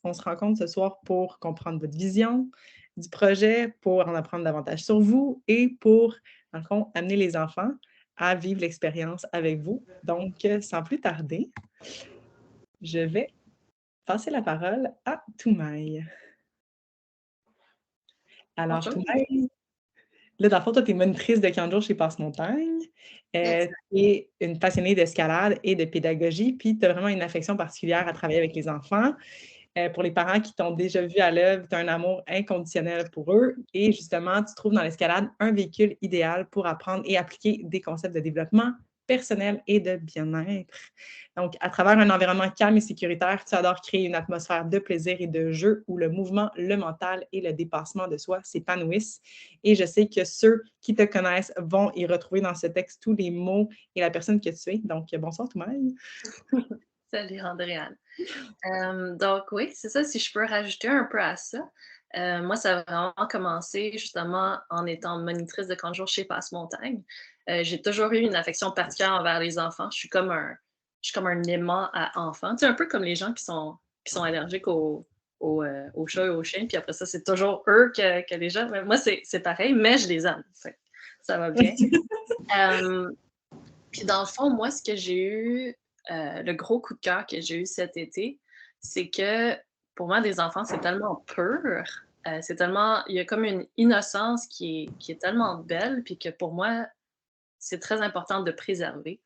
On se rencontre ce soir pour comprendre votre vision du projet, pour en apprendre davantage sur vous et pour, dans le fond, amener les enfants à vivre l'expérience avec vous. Donc, sans plus tarder, je vais passer la parole à Toumaï. Alors, Bonjour. Toumaï, là, dans le fond, toi, tu es monitrice de camp de jour chez Passe-Montagne. Tu Exact. es une passionnée d'escalade et de pédagogie, puis tu as vraiment une affection particulière à travailler avec les enfants. Pour les parents qui t'ont déjà vu à l'œuvre, tu as un amour inconditionnel pour eux et justement, tu trouves dans l'escalade un véhicule idéal pour apprendre et appliquer des concepts de développement personnel et de bien-être. Donc, à travers un environnement calme et sécuritaire, tu adores créer une atmosphère de plaisir et de jeu où le mouvement, le mental et le dépassement de soi s'épanouissent. Et je sais que ceux qui te connaissent vont y retrouver dans ce texte tous les mots et la personne que tu es. Donc, bonsoir Toumaï. Salut Andréane. Donc oui, c'est ça, si je peux rajouter un peu à ça. Moi, ça a vraiment commencé justement en étant monitrice de camp de jour chez Passe-Montagne. J'ai toujours eu une affection particulière envers les enfants. Je suis comme un aimant à enfants. Tu sais, un peu comme les gens qui sont allergiques aux chats et aux chiens, puis après ça, c'est toujours eux que les gens. Mais moi, c'est pareil, mais je les aime. Fait que ça va bien. Euh, Puis dans le fond, moi, ce que j'ai eu, le gros coup de cœur que j'ai eu cet été, c'est que pour moi, des enfants, c'est tellement pur, c'est tellement, il y a comme une innocence qui est tellement belle, puis que pour moi, c'est très important de préserver.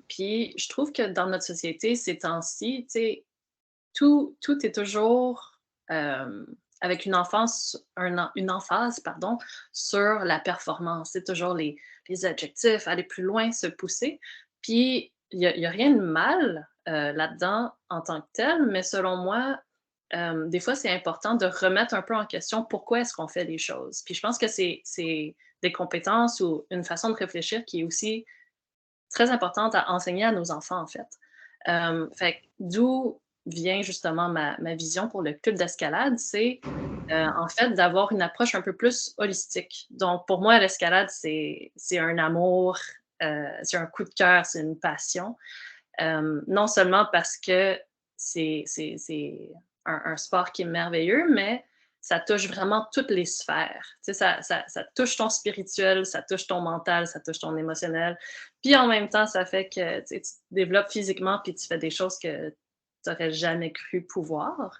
Puis je trouve que dans notre société, ces temps-ci, tu sais, tout est toujours avec une emphase, pardon, sur la performance. C'est toujours les adjectifs, aller plus loin, se pousser. Puis, il y a rien de mal là-dedans en tant que tel, mais selon moi, des fois, c'est important de remettre un peu en question pourquoi est-ce qu'on fait les choses. Puis je pense que c'est des compétences ou une façon de réfléchir qui est aussi très importante à enseigner à nos enfants, en fait. Fait que d'où vient justement ma vision pour le club d'escalade, c'est en fait d'avoir une approche un peu plus holistique. Donc pour moi, l'escalade, c'est un amour, c'est un coup de cœur, c'est une passion. Non seulement parce que c'est un sport qui est merveilleux, mais ça touche vraiment toutes les sphères. Tu sais, ça touche ton spirituel, ça touche ton mental, ça touche ton émotionnel. Puis en même temps, ça fait que tu sais, tu te développes physiquement puis tu fais des choses que tu n'aurais jamais cru pouvoir.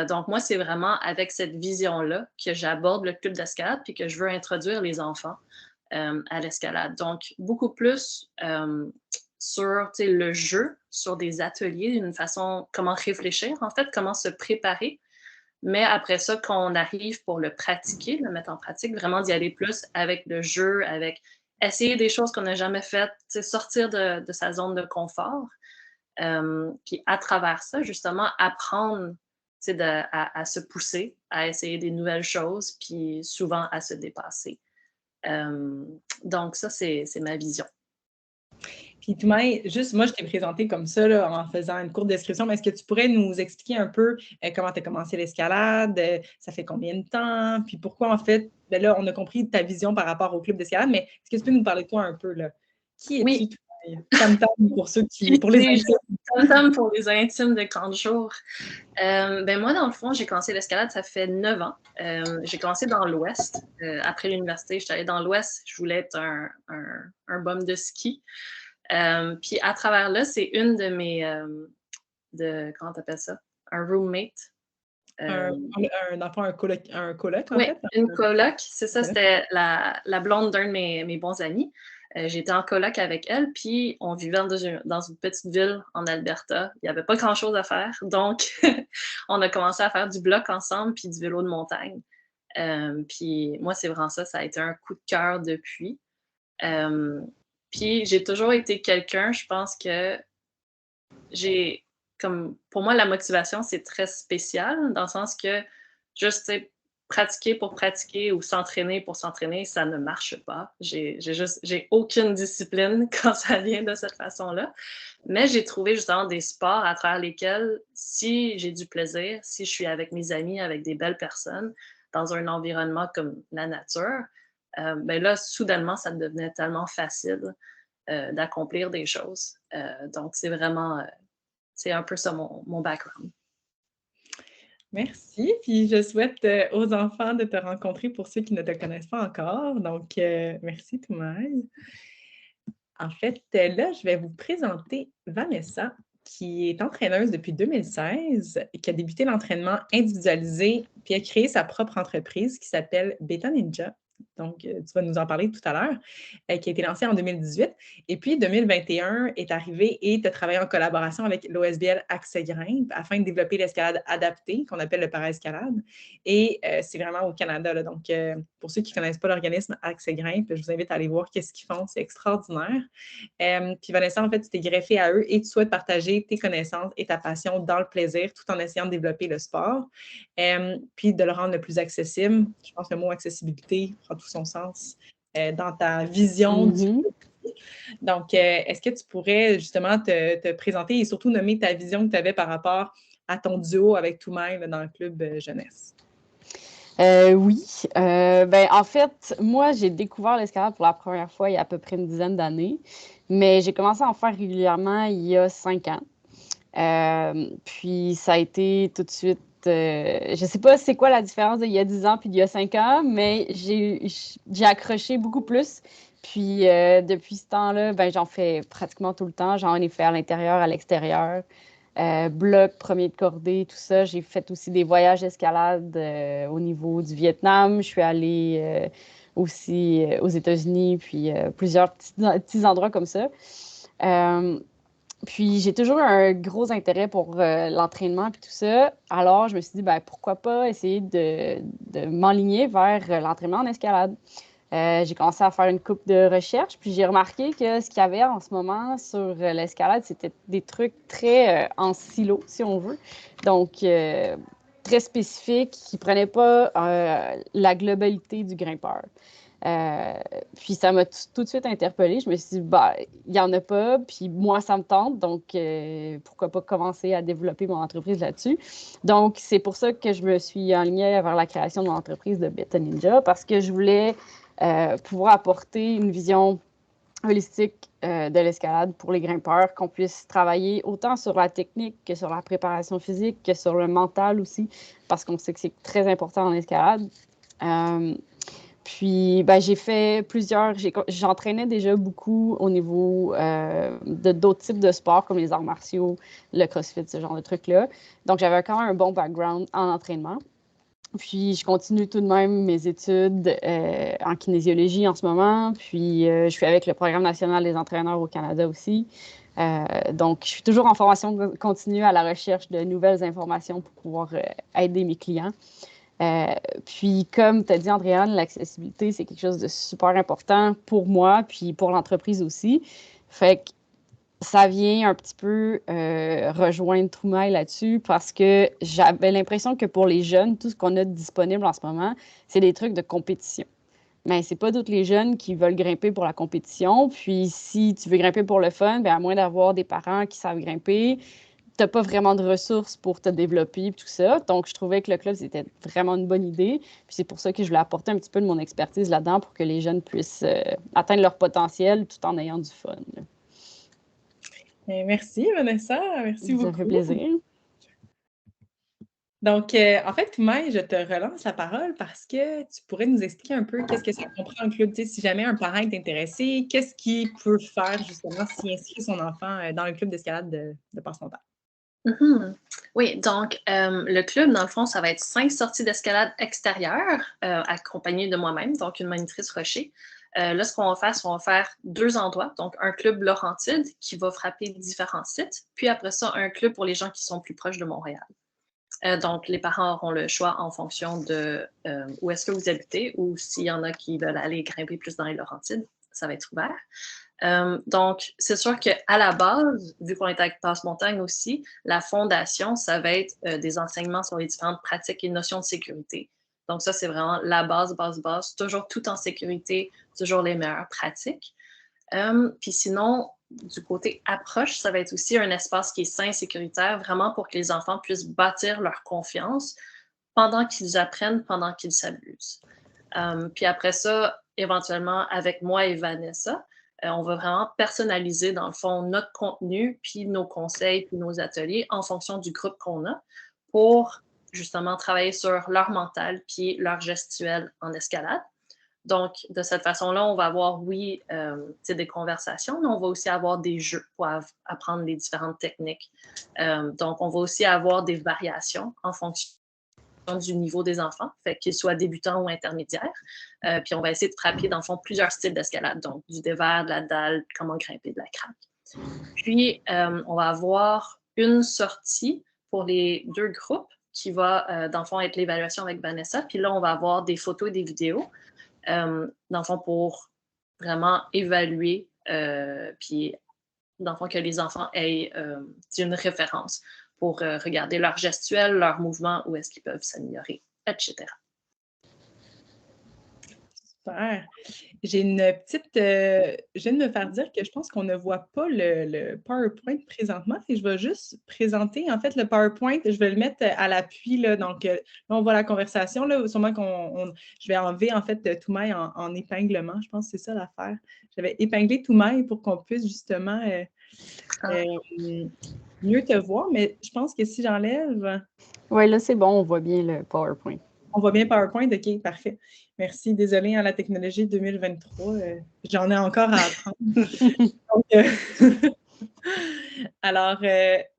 Donc moi, c'est vraiment avec cette vision-là que j'aborde le club d'escalade puis que je veux introduire les enfants à l'escalade. Donc beaucoup plus sur le jeu, sur des ateliers, une façon, comment réfléchir en fait, comment se préparer. Mais après ça, quand on arrive pour le pratiquer, le mettre en pratique, vraiment d'y aller plus avec le jeu, avec essayer des choses qu'on n'a jamais faites, sortir de sa zone de confort. Puis à travers ça, justement, apprendre à se pousser, à essayer des nouvelles choses, puis souvent à se dépasser. Euh, donc ça, c'est ma vision. Puis Toumaï, juste moi, je t'ai présenté comme ça là, en faisant une courte description, mais est-ce que tu pourrais nous expliquer un peu comment tu as commencé l'escalade, ça fait combien de temps, puis pourquoi en fait, ben là, on a compris ta vision par rapport au club d'escalade, mais est-ce que tu peux nous parler de toi un peu, là? Qui es-tu, Oui, Toumaï? Tam-tam pour ceux qui, qui pour les suis-je? intimes. Tam-tam pour les intimes de camp de jour. Ben moi, dans le fond, j'ai commencé l'escalade, ça fait 9 ans. J'ai commencé dans l'Ouest. Après l'université, je suis allée dans l'Ouest. Je voulais être un bum de ski. Puis à travers là, c'est une de mes... comment t'appelles ça? Un roommate. Un, Euh, dans le fond, un coloc, en oui, fait. une coloc. C'est ça, Coloc. c'était la blonde d'un de mes bons amis. J'étais en coloc avec elle, puis on vivait dans une petite ville en Alberta. Il n'y avait pas grand-chose à faire, donc on a commencé à faire du bloc ensemble, puis du vélo de montagne. Puis moi, c'est vraiment ça, ça a été un coup de cœur depuis. Euh, Puis j'ai toujours été quelqu'un, je pense que j'ai, comme, pour moi, la motivation, c'est très spécial, dans le sens que juste, tu sais, pratiquer pour pratiquer ou s'entraîner pour s'entraîner, ça ne marche pas. J'ai aucune discipline quand ça vient de cette façon-là. Mais j'ai trouvé justement des sports à travers lesquels, si j'ai du plaisir, si je suis avec mes amis, avec des belles personnes, dans un environnement comme la nature, ben là, soudainement, ça devenait tellement facile d'accomplir des choses. Donc, c'est vraiment, c'est un peu ça mon background. Merci. Puis je souhaite aux enfants de te rencontrer pour ceux qui ne te connaissent pas encore. Donc, merci Toumaï. En fait, là, je vais vous présenter Vanessa, qui est entraîneuse depuis 2016 et qui a débuté l'entraînement individualisé, puis a créé sa propre entreprise qui s'appelle Beta Ninja. Donc, tu vas nous en parler tout à l'heure, qui a été lancée en 2018. Et puis, 2021 est arrivé et tu as travaillé en collaboration avec l'OSBL Accès Grimpe afin de développer l'escalade adaptée, qu'on appelle le paraescalade. Et c'est vraiment au Canada. Là. Donc, pour ceux qui ne connaissent pas l'organisme Accès Grimpe, je vous invite à aller voir qu'est-ce qu'ils font. C'est extraordinaire. Puis Vanessa, en fait, tu t'es greffée à eux et tu souhaites partager tes connaissances et ta passion dans le plaisir tout en essayant de développer le sport, puis de le rendre le plus accessible. Je pense que le mot accessibilité prend tout son sens dans ta vision du... Mhm. Donc, est-ce que tu pourrais justement te présenter et surtout nommer ta vision que tu avais par rapport à ton duo avec Toumaï dans le club jeunesse? Oui. Ben, en fait, moi, j'ai découvert l'escalade pour la première fois il y a à peu près une dizaine d'années, mais j'ai commencé à en faire régulièrement il y a 5 ans. Puis ça a été tout de suite... je ne sais pas c'est quoi la différence d'il y a 10 ans puis d'il y a 5 ans, mais j'ai accroché beaucoup plus. Puis depuis ce temps-là, ben, j'en fais pratiquement tout le temps. J'en ai fait à l'intérieur, à l'extérieur. Bloc, premier de cordée, tout ça. J'ai fait aussi des voyages d'escalade au niveau du Vietnam. Je suis allée aussi aux États-Unis, puis plusieurs petits endroits comme ça. Puis j'ai toujours eu un gros intérêt pour l'entraînement et tout ça. Alors, je me suis dit, ben, pourquoi pas essayer de m'enligner vers l'entraînement en escalade. J'ai commencé à faire une coupe de recherche, puis j'ai remarqué que ce qu'il y avait en ce moment sur l'escalade, c'était des trucs très en silo, si on veut. Donc, très spécifiques, qui ne prenaient pas la globalité du grimpeur. Puis ça m'a tout de suite interpellée. Je me suis dit, bah, il n'y en a pas, puis moi, ça me tente, donc pourquoi pas commencer à développer mon entreprise là-dessus. Donc, c'est pour ça que je me suis enlignée vers la création de mon entreprise de Beta Ninja, parce que je voulais pouvoir apporter une vision holistique de l'escalade pour les grimpeurs, qu'on puisse travailler autant sur la technique que sur la préparation physique, que sur le mental aussi, parce qu'on sait que c'est très important en escalade. Puis, ben, j'ai fait plusieurs... J'entraînais déjà beaucoup au niveau de d'autres types de sports, comme les arts martiaux, le crossfit, ce genre de trucs-là. Donc, j'avais quand même un bon background en entraînement. Puis, je continue tout de même mes études en kinésiologie en ce moment. Puis, je suis avec le Programme national des entraîneurs au Canada aussi. Donc, je suis toujours en formation continue à la recherche de nouvelles informations pour pouvoir aider mes clients. Puis, comme tu as dit, Andréane, l'accessibilité, c'est quelque chose de super important pour moi, puis pour l'entreprise aussi. Fait que ça vient un petit peu rejoindre Troumaille là-dessus parce que j'avais l'impression que pour les jeunes, tout ce qu'on a disponible en ce moment, c'est des trucs de compétition. Mais c'est pas tous les jeunes qui veulent grimper pour la compétition. Puis si tu veux grimper pour le fun, bien, à moins d'avoir des parents qui savent grimper, t'as pas vraiment de ressources pour te développer et tout ça. Donc, je trouvais que le club, c'était vraiment une bonne idée. Puis c'est pour ça que je voulais apporter un petit peu de mon expertise là-dedans pour que les jeunes puissent atteindre leur potentiel tout en ayant du fun. Merci, Vanessa. Merci beaucoup. Ça fait plaisir. Donc, en fait, Toumaï, je te relance la parole parce que tu pourrais nous expliquer un peu qu'est-ce que ça comprend un club. Tu sais, si jamais un parent est intéressé, qu'est-ce qu'il peut faire justement s'il inscrit son enfant dans le club d'escalade de Passe-Montagne? Mm-hmm. Oui, donc le club, dans le fond, ça va être 5 sorties d'escalade extérieures accompagnées de moi-même, donc une monitrice Rocher. Là, ce qu'on va faire, c'est qu'on va faire 2 endroits, donc un club Laurentide qui va frapper différents sites, puis après ça, un club pour les gens qui sont plus proches de Montréal. Donc, les parents auront le choix en fonction de où est-ce que vous habitez ou s'il y en a qui veulent aller grimper plus dans les Laurentides, ça va être ouvert. Donc, c'est sûr qu'à la base, vu qu'on est avec Passe-Montagne aussi, la fondation, ça va être des enseignements sur les différentes pratiques et notions de sécurité. Donc, ça, c'est vraiment la base, toujours tout en sécurité, toujours les meilleures pratiques. Puis sinon, du côté approche, ça va être aussi un espace qui est sain et sécuritaire, vraiment pour que les enfants puissent bâtir leur confiance pendant qu'ils apprennent, pendant qu'ils s'amusent. Puis après ça, éventuellement, avec moi et Vanessa, on va vraiment personnaliser, dans le fond, notre contenu, puis nos conseils, puis nos ateliers en fonction du groupe qu'on a pour justement travailler sur leur mental puis leur gestuelle en escalade. Donc, de cette façon-là, on va avoir, oui, des conversations, mais on va aussi avoir des jeux pour apprendre les différentes techniques. Donc, on va aussi avoir des variations en fonction du niveau des enfants, fait qu'ils soient débutants ou intermédiaires. Puis on va essayer de frapper, dans le fond, plusieurs styles d'escalade, donc du dévers, de la dalle, comment grimper, de la craque. Puis, on va avoir une sortie pour les 2 groupes qui va, dans le fond, être l'évaluation avec Vanessa. Puis là, on va avoir des photos et des vidéos, dans le fond, pour vraiment évaluer, puis dans le fond, que les enfants aient une référence pour regarder leur gestuelle, leur mouvement, où est-ce qu'ils peuvent s'améliorer, etc. Super. J'ai une petite. Je viens de me faire dire que je pense qu'on ne voit pas le PowerPoint présentement. Et je vais juste présenter, en fait, le PowerPoint. Je vais le mettre à l'appui. Là, donc, là, on voit la conversation. Là, sûrement je vais enlever, en fait, Toumaï en épinglement. Je pense que c'est ça l'affaire. J'avais épinglé Toumaï pour qu'on puisse justement mieux te voir. Mais je pense que si j'enlève. Oui, là, c'est bon. On voit bien le PowerPoint. On voit bien PowerPoint? OK, parfait. Merci. Désolée, la technologie 2023, j'en ai encore à apprendre. Donc, alors,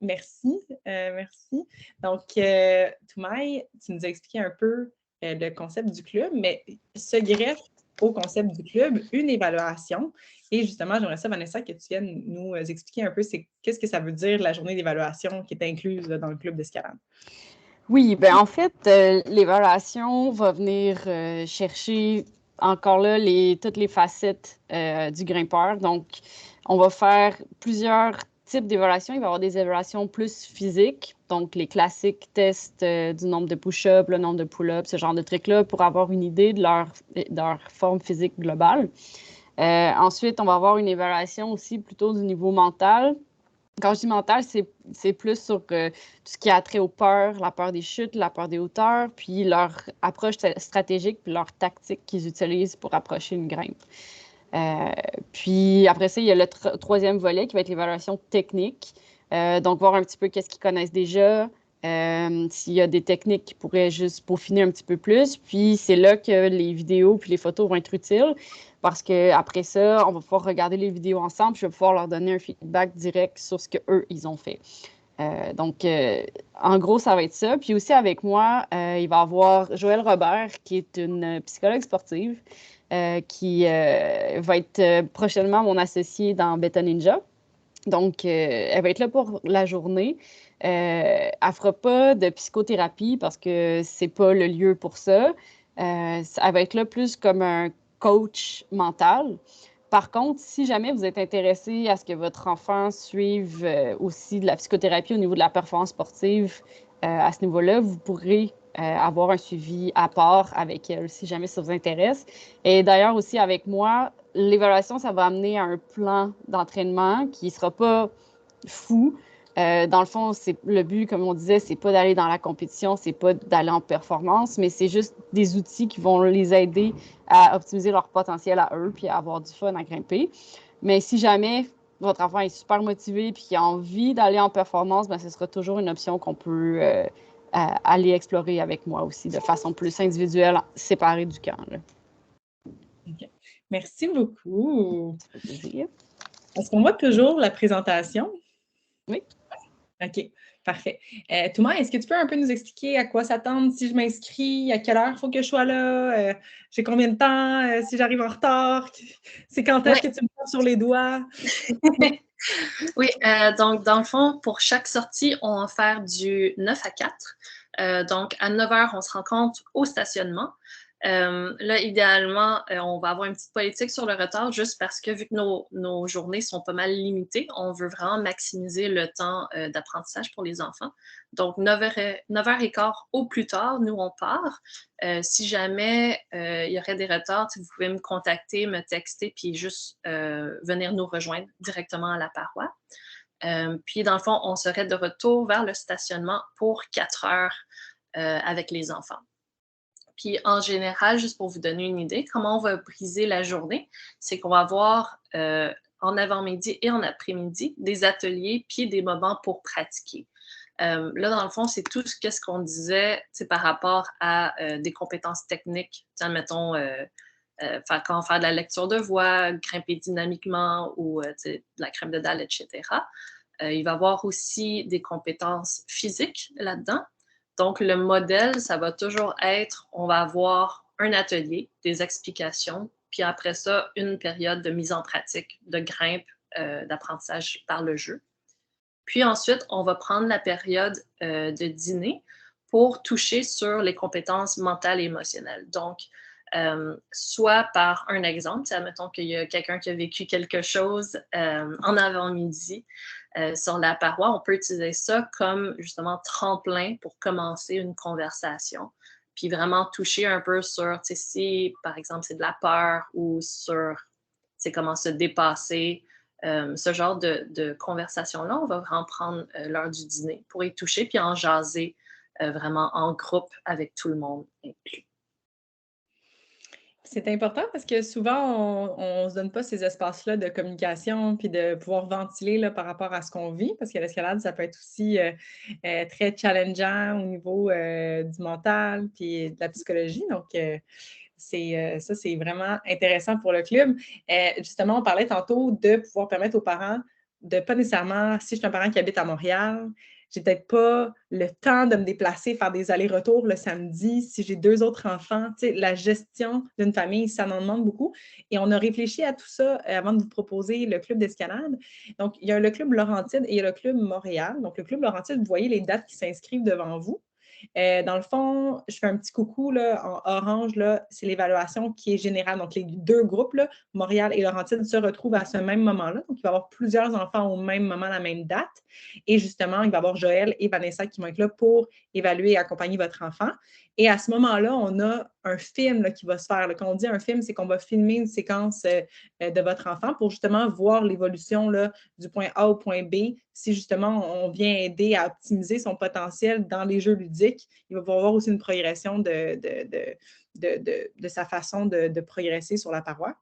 merci. Merci. Donc, Toumaï, tu nous as expliqué un peu le concept du club, mais se greffe au concept du club une évaluation. Et justement, j'aimerais ça, Vanessa, que tu viennes nous expliquer un peu qu'est-ce que ça veut dire la journée d'évaluation qui est incluse dans le club d'escalade. Oui, ben en fait, l'évaluation va venir chercher encore là toutes les facettes du grimpeur. Donc, on va faire plusieurs types d'évaluations. Il va y avoir des évaluations plus physiques, donc les classiques tests du nombre de push-ups, le nombre de pull-ups, ce genre de trucs-là pour avoir une idée de leur forme physique globale. Ensuite, on va avoir une évaluation aussi plutôt du niveau mental. Quand je dis mental, c'est plus sur tout ce qui a trait aux peurs, la peur des chutes, la peur des hauteurs, puis leur approche stratégique, puis leur tactique qu'ils utilisent pour approcher une grimpe. Puis après ça, il y a le troisième volet qui va être l'évaluation technique. Donc, voir un petit peu qu'est-ce qu'ils connaissent déjà, s'il y a des techniques qui pourraient juste peaufiner un petit peu plus. Puis c'est là que les vidéos puis les photos vont être utiles parce qu'après ça, on va pouvoir regarder les vidéos ensemble. Je vais pouvoir leur donner un feedback direct sur ce qu'eux, ils ont fait. Donc, en gros, ça va être ça. Puis aussi avec moi, il va y avoir Joëlle Robert, qui est une psychologue sportive, qui va être prochainement mon associée dans Beta Ninja. Donc, elle va être là pour la journée. Elle ne fera pas de psychothérapie parce que c'est pas le lieu pour ça. Elle va être là plus comme un coach mental. Par contre, si jamais vous êtes intéressé à ce que votre enfant suive aussi de la psychothérapie au niveau de la performance sportive, à ce niveau-là, vous pourrez avoir un suivi à part avec elle si jamais ça vous intéresse. Et d'ailleurs aussi avec moi, l'évaluation, ça va amener à un plan d'entraînement qui ne sera pas fou. Dans le fond, le but, comme on disait, c'est pas d'aller dans la compétition, c'est pas d'aller en performance, mais c'est juste des outils qui vont les aider à optimiser leur potentiel à eux puis à avoir du fun à grimper. Mais si jamais votre enfant est super motivé puis qu'il a envie d'aller en performance, ben, ce sera toujours une option qu'on peut aller explorer avec moi aussi de façon plus individuelle, séparée du camp. Là. Okay. Merci beaucoup. Ça fait plaisir. Est-ce qu'on voit toujours la présentation? Oui. OK, parfait. Thomas, est-ce que tu peux un peu nous expliquer à quoi s'attendre si je m'inscris, à quelle heure il faut que je sois là, j'ai combien de temps, si j'arrive en retard, c'est quand est-ce que tu me tapes sur les doigts? Oui, donc dans le fond, pour chaque sortie, on va faire du 9 à 4. Donc à 9 h, on se rencontre au stationnement. Là, idéalement, on va avoir une petite politique sur le retard juste parce que vu que nos journées sont pas mal limitées, on veut vraiment maximiser le temps d'apprentissage pour les enfants. Donc, 9h15 au plus tard, nous, on part. Si jamais il y aurait des retards, vous pouvez me contacter, me texter, puis juste venir nous rejoindre directement à la paroi. Puis, dans le fond, on serait de retour vers le stationnement pour 4 heures avec les enfants. Puis en général, juste pour vous donner une idée, comment on va briser la journée, c'est qu'on va avoir en avant-midi et en après-midi des ateliers puis des moments pour pratiquer. Là, dans le fond, c'est tout ce qu'on disait par rapport à des compétences techniques. Admettons, quand on fait de la lecture de voix, grimper dynamiquement ou de la crème de dalle, etc. Il va y avoir aussi des compétences physiques là-dedans. Donc, le modèle, ça va toujours être, on va avoir un atelier, des explications, puis après ça, une période de mise en pratique, de grimpe, d'apprentissage par le jeu. Puis ensuite, on va prendre la période de dîner pour toucher sur les compétences mentales et émotionnelles. Donc, soit par un exemple, admettons qu'il y a quelqu'un qui a vécu quelque chose en avant-midi sur la paroi, on peut utiliser ça comme justement tremplin pour commencer une conversation, puis vraiment toucher un peu sur, si par exemple c'est de la peur ou sur comment se dépasser, ce genre de conversation-là, on va vraiment prendre l'heure du dîner pour y toucher puis en jaser vraiment en groupe avec tout le monde inclus. C'est important parce que souvent, on se donne pas ces espaces-là de communication puis de pouvoir ventiler là, par rapport à ce qu'on vit, parce que l'escalade, ça peut être aussi très challengeant au niveau du mental puis de la psychologie. Donc, ça, c'est vraiment intéressant pour le club. Justement, on parlait tantôt de pouvoir permettre aux parents de pas nécessairement, si je suis un parent qui habite à Montréal, j'ai peut-être pas le temps de me déplacer, faire des allers-retours le samedi. Si j'ai 2 autres enfants, tu sais, la gestion d'une famille, ça en demande beaucoup. Et on a réfléchi à tout ça avant de vous proposer le club d'escalade. Donc, il y a le club Laurentide et il y a le club Montréal. Donc, le club Laurentide, vous voyez les dates qui s'inscrivent devant vous. Dans le fond, je fais un petit coucou là, en orange, là, c'est l'évaluation qui est générale. Donc, les 2 groupes, là, Montréal et Laurentide, se retrouvent à ce même moment-là. Donc, il va y avoir plusieurs enfants au même moment, à la même date. Et justement, il va y avoir Joël et Vanessa qui vont être là pour évaluer et accompagner votre enfant. Et à ce moment-là, on a un film là, qui va se faire. Là. Quand on dit un film, c'est qu'on va filmer une séquence de votre enfant pour justement voir l'évolution là, du point A au point B. Si justement on vient aider à optimiser son potentiel dans les jeux ludiques, il va y avoir aussi une progression de sa façon de progresser sur la paroi.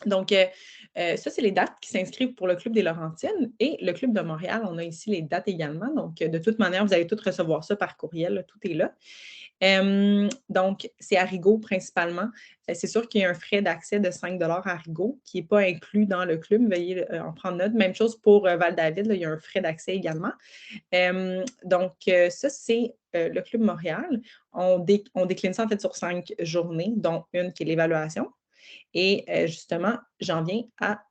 Donc, ça, c'est les dates qui s'inscrivent pour le Club des Laurentides et le Club de Montréal. On a ici les dates également. Donc, de toute manière, vous allez tous recevoir ça par courriel. Là, tout est là. Donc, c'est à Rigaud principalement. C'est sûr qu'il y a un frais d'accès de 5 à Rigaud qui n'est pas inclus dans le club. Veuillez en prendre note. Même chose pour Val-David. Là, il y a un frais d'accès également. Donc, ça, c'est le Club Montréal. On décline ça en fait sur 5 journées, dont une qui est l'évaluation. Et justement, j'en viens à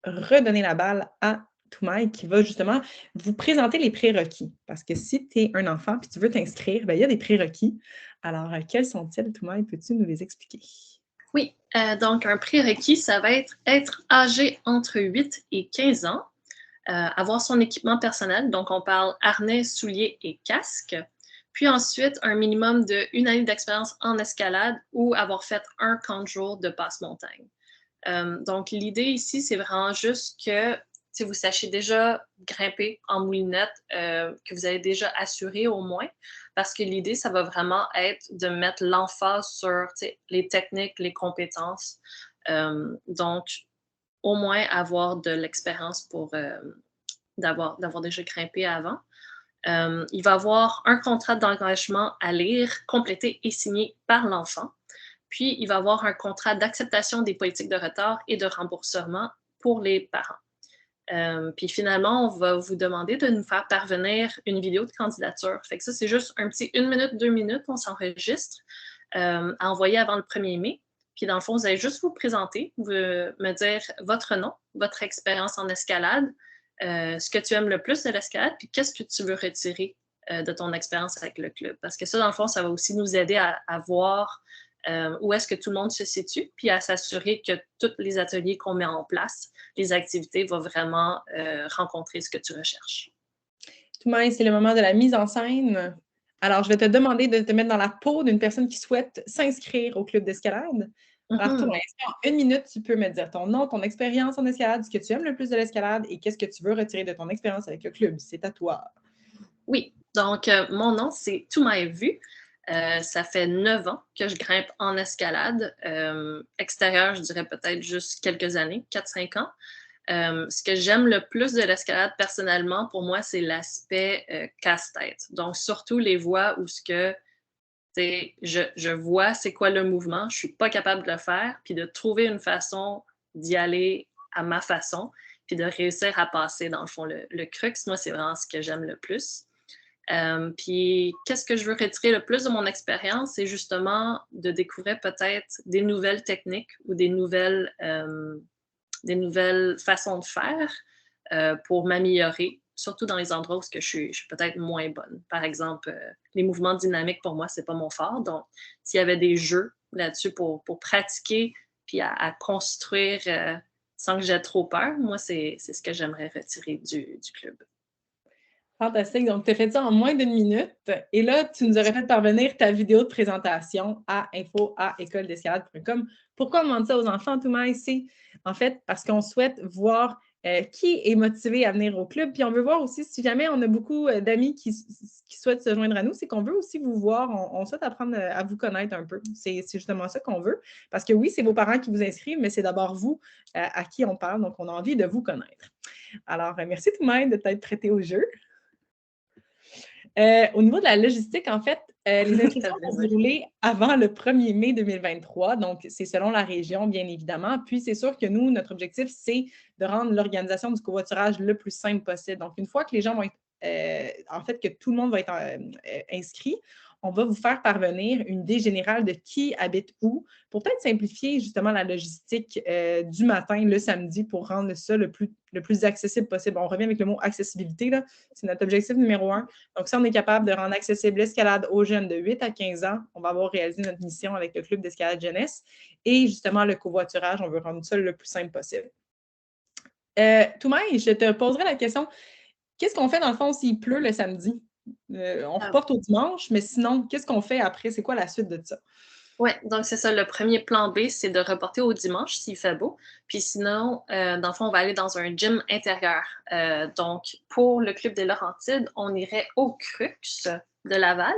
redonner la balle à Toumaï qui va justement vous présenter les prérequis. Parce que si tu es un enfant et tu veux t'inscrire, bien, il y a des prérequis. Alors, quels sont-ils, Toumaï? Peux-tu nous les expliquer? Oui, donc un prérequis, ça va être âgé entre 8 et 15 ans, avoir son équipement personnel, donc on parle harnais, souliers et casque. Puis ensuite, un minimum d'1 année d'expérience en escalade ou avoir fait un camp de jour de passe-montagne. Donc, l'idée ici, c'est vraiment juste que vous sachiez déjà grimper en moulinette, que vous avez déjà assuré au moins, parce que l'idée, ça va vraiment être de mettre l'emphase sur les techniques, les compétences. Donc, au moins avoir de l'expérience pour d'avoir déjà grimpé avant. Il va y avoir un contrat d'engagement à lire, complété et signé par l'enfant. Puis, il va y avoir un contrat d'acceptation des politiques de retard et de remboursement pour les parents. Puis finalement, on va vous demander de nous faire parvenir une vidéo de candidature. Fait que ça, c'est juste un petit 1 minute, 2 minutes, on s'enregistre à envoyer avant le 1er mai. Puis dans le fond, vous allez juste vous présenter, me dire votre nom, votre expérience en escalade, ce que tu aimes le plus de l'escalade, puis qu'est-ce que tu veux retirer de ton expérience avec le club. Parce que ça, dans le fond, ça va aussi nous aider à voir où est-ce que tout le monde se situe, puis à s'assurer que tous les ateliers qu'on met en place, les activités vont vraiment rencontrer ce que tu recherches. Toumaï, c'est le moment de la mise en scène. Alors, je vais te demander de te mettre dans la peau d'une personne qui souhaite s'inscrire au club d'escalade. Alors, Toumaï, est-ce qu'en 1 minute, tu peux me dire ton nom, ton expérience en escalade, ce que tu aimes le plus de l'escalade et qu'est-ce que tu veux retirer de ton expérience avec le club? C'est à toi. Oui, donc mon nom, c'est Toumaï Vu. Ça fait 9 ans que je grimpe en escalade. Extérieur, je dirais peut-être juste quelques années, 4-5 ans. Ce que j'aime le plus de l'escalade personnellement, pour moi, c'est l'aspect casse-tête. Donc, surtout les voies où je vois c'est quoi le mouvement, je suis pas capable de le faire, puis de trouver une façon d'y aller à ma façon, puis de réussir à passer, dans le fond, le crux. Moi, c'est vraiment ce que j'aime le plus. Puis, qu'est-ce que je veux retirer le plus de mon expérience? C'est justement de découvrir peut-être des nouvelles techniques ou des nouvelles façons de faire pour m'améliorer, surtout dans les endroits où je suis peut-être moins bonne. Par exemple, les mouvements dynamiques, pour moi, c'est pas mon fort. Donc, s'il y avait des jeux là-dessus pour pratiquer puis à construire sans que j'aie trop peur, moi, c'est ce que j'aimerais retirer du club. Fantastique. Donc, tu as fait ça en moins d'1 minute. Et là, tu nous aurais fait parvenir ta vidéo de présentation à info@écoledescalade.com. Pourquoi on demande ça aux enfants, Toumaï? C'est en fait parce qu'on souhaite voir qui est motivé à venir au club. Puis on veut voir aussi, si jamais on a beaucoup d'amis qui souhaitent se joindre à nous, c'est qu'on veut aussi vous voir. On souhaite apprendre à vous connaître un peu. C'est justement ça qu'on veut. Parce que oui, c'est vos parents qui vous inscrivent, mais c'est d'abord vous à qui on parle. Donc, on a envie de vous connaître. Alors, merci Toumaï de t'être prêté au jeu. Au niveau de la logistique, en fait, les inscriptions vont se dérouler avant le 1er mai 2023. Donc, c'est selon la région, bien évidemment. Puis, c'est sûr que nous, notre objectif, c'est de rendre l'organisation du covoiturage le plus simple possible. Donc, une fois que les gens vont être, en fait, que tout le monde va être inscrit, on va vous faire parvenir une idée générale de qui habite où pour peut-être simplifier justement la logistique du matin, le samedi, pour rendre ça le plus accessible possible. On revient avec le mot accessibilité, là. C'est notre objectif numéro 1. Donc, si on est capable de rendre accessible l'escalade aux jeunes de 8 à 15 ans, on va avoir réalisé notre mission avec le Club d'escalade jeunesse. Et justement, le covoiturage, on veut rendre ça le plus simple possible. Toumaï, je te poserai la question, qu'est-ce qu'on fait dans le fond s'il pleut le samedi? On reporte au dimanche, mais sinon, qu'est-ce qu'on fait après? C'est quoi la suite de ça? Oui, donc c'est ça. Le premier plan B, c'est de reporter au dimanche s'il fait beau. Puis sinon, dans le fond, on va aller dans un gym intérieur. Donc, pour le Club des Laurentides, on irait au Crux de Laval.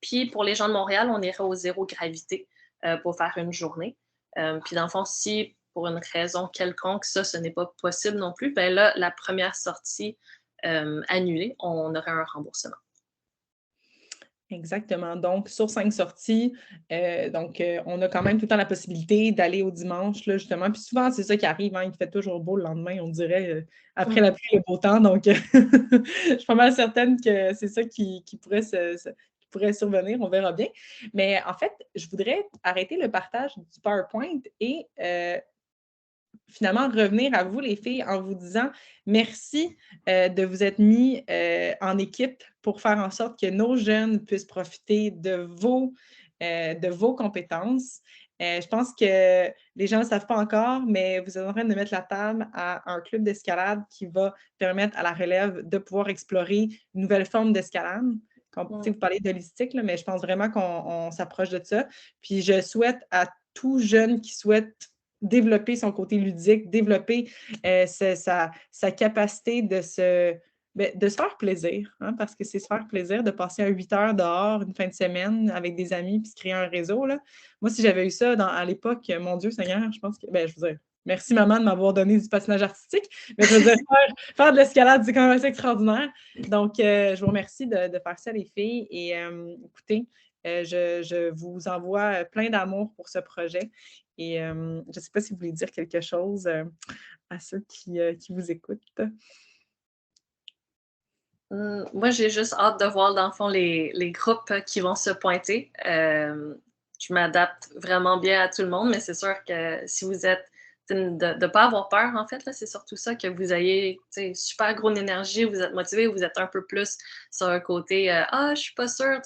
Puis pour les gens de Montréal, on irait au Zéro Gravité pour faire une journée. Puis dans le fond, si pour une raison quelconque, ce n'est pas possible non plus, bien là, la première sortie annulée, on aurait un remboursement. Exactement. Donc, sur 5 sorties, on a quand même tout le temps la possibilité d'aller au dimanche, là, justement. Puis souvent, c'est ça qui arrive, hein, il fait toujours beau le lendemain, on dirait, après la pluie, le beau temps. Donc, je suis pas mal certaine que c'est ça qui pourrait survenir. On verra bien. Mais en fait, je voudrais arrêter le partage du PowerPoint et finalement revenir à vous, les filles, en vous disant merci de vous être mis en équipe pour faire en sorte que nos jeunes puissent profiter de vos compétences. Je pense que les gens ne le savent pas encore, mais vous êtes en train de mettre la table à un club d'escalade qui va permettre à la relève de pouvoir explorer une nouvelle forme d'escalade. Vous parlez d'holistique, mais je pense vraiment qu'on s'approche de ça. Puis je souhaite à tout jeune qui souhaite développer son côté ludique, développer sa capacité de se faire plaisir, hein, parce que c'est se faire plaisir de passer 8 heures dehors une fin de semaine avec des amis puis se créer un réseau. Là. Moi, si j'avais eu ça à l'époque, mon Dieu Seigneur, je pense que, je veux dire, merci maman de m'avoir donné du patinage artistique, mais je veux dire, faire de l'escalade, c'est quand même assez extraordinaire. Donc, je vous remercie de faire ça, les filles, et écoutez, je vous envoie plein d'amour pour ce projet. Et je ne sais pas si vous voulez dire quelque chose à ceux qui vous écoutent. Moi, j'ai juste hâte de voir, dans le fond, les groupes qui vont se pointer. Je m'adapte vraiment bien à tout le monde, mais c'est sûr que si vous êtes de ne pas avoir peur, en fait, là, c'est surtout ça, que vous ayez super gros énergie, vous êtes motivé, vous êtes un peu plus sur un côté « Ah, je suis pas sûre ».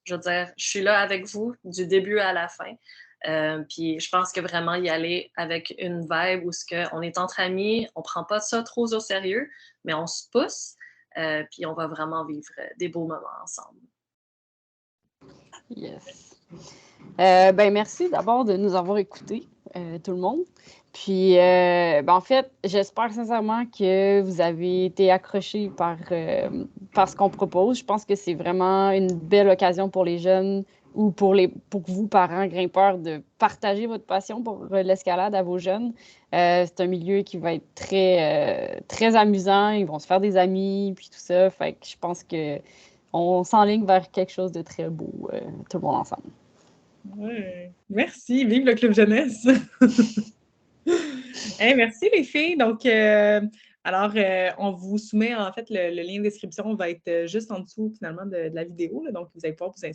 Je veux dire, je suis là avec vous du début à la fin. Puis je pense que vraiment y aller avec une vibe où on est entre amis, on prend pas ça trop au sérieux, mais on se pousse, puis on va vraiment vivre des beaux moments ensemble. Yes. Merci d'abord de nous avoir écoutés, tout le monde. Puis, en fait, j'espère sincèrement que vous avez été accrochés par ce qu'on propose. Je pense que c'est vraiment une belle occasion pour les jeunes ou pour vous, parents grimpeurs, de partager votre passion pour l'escalade à vos jeunes. C'est un milieu qui va être très amusant. Ils vont se faire des amis, puis tout ça. Fait que je pense qu'on s'enligne vers quelque chose de très beau, tout le monde ensemble. Ouais. Merci. Vive le Club Jeunesse! Hey, merci les filles. Donc, alors, on vous soumet, en fait, le lien de description va être juste en dessous, finalement, de la vidéo. Là, donc, vous allez pouvoir vous inscrire